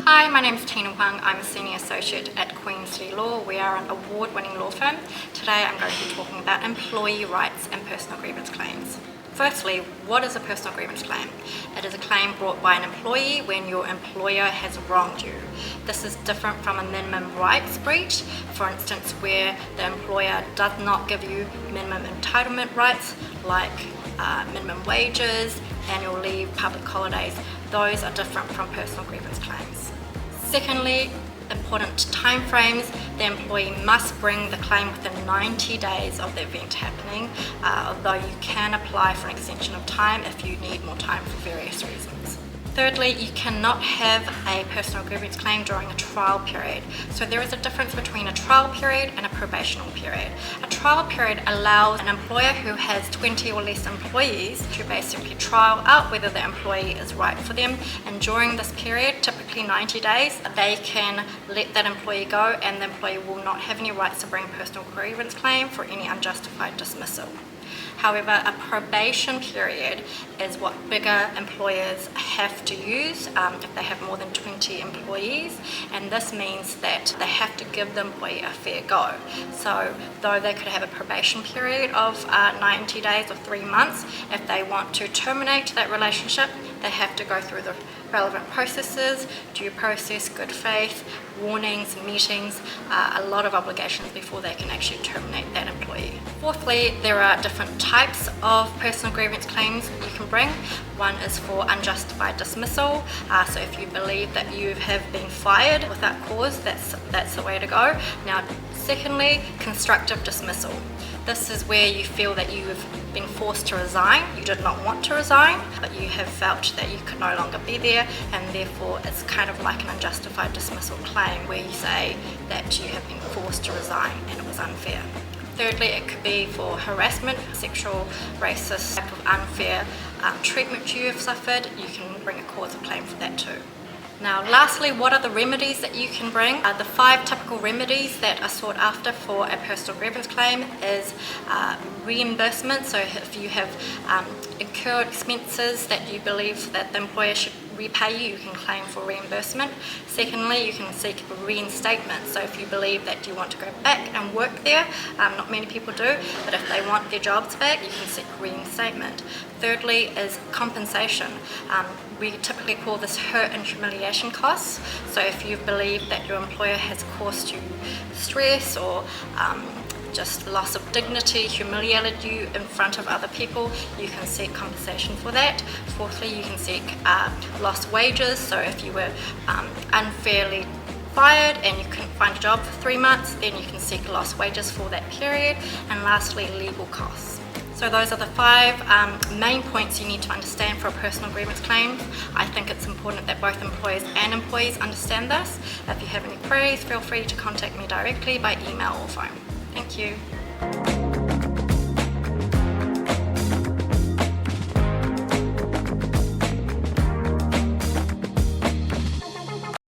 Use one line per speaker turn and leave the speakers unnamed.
Hi, my name is Hwang. I'm a Senior Associate at QueenCityLaw. We are an award-winning law firm. Today I'm going to be talking about employee rights and personal grievance claims. Firstly, what is a personal grievance claim? It is a claim brought by an employee when your employer has wronged you. This is different from a minimum rights breach, for instance, where the employer does not give you minimum entitlement rights like minimum wages, annual leave, public holidays. Those are different from personal grievance claims. Secondly, important timeframes. The employee must bring the claim within 90 days of the event happening, although you can apply for an extension of time if you need more time for various reasons. Thirdly, you cannot have a personal grievance claim during a trial period. So there is a difference between a trial period and a probational period. A trial period allows an employer who has 20 or less employees to basically trial out whether the employee is right for them, and during this period, typically 90 days, they can let that employee go and the employee will not have any rights to bring a personal grievance claim for any unjustified dismissal. However, a probation period is what bigger employers have to use if they have more than 20 employees, and this means that they have to give the employee a fair go. So though they could have a probation period of 90 days or 3 months, if they want to terminate that relationship, they have to go through the relevant processes, due process, good faith, warnings, meetings, a lot of obligations before they can actually terminate that employee. Fourthly, there are different types of personal grievance claims you can bring. One is for unjustified dismissal, so if you believe that you have been fired without cause, that's the way to go. Now, secondly, constructive dismissal. This is where you feel that you have been forced to resign. You did not want to resign, but you have felt that you could no longer be there, and therefore it's kind of like an unjustified dismissal claim where you say that you have been forced to resign and it was unfair. Thirdly, it could be for harassment, sexual, racist type of unfair treatment you have suffered. You can bring a cause of claim for that too. Now, lastly, what are the remedies that you can bring? The 5 typical remedies that are sought after for a personal grievance claim is reimbursement. So if you have incurred expenses that you believe that the employer should repay you, you can claim for reimbursement. Secondly, you can seek reinstatement. So if you believe that you want to go back and work there, not many people do, but if they want their jobs back, you can seek reinstatement. Thirdly is compensation. We typically call this hurt and humiliation costs. So if you believe that your employer has caused you stress or just loss of dignity, humiliated you in front of other people, you can seek compensation for that. Fourthly, you can seek lost wages. So if you were unfairly fired and you couldn't find a job for 3 months, then you can seek lost wages for that period. And lastly, legal costs. So those are the 5 main points you need to understand for a personal grievance claim. I think it's important that both employers and employees understand this. If you have any queries, feel free to contact me directly by email or phone. Thank you.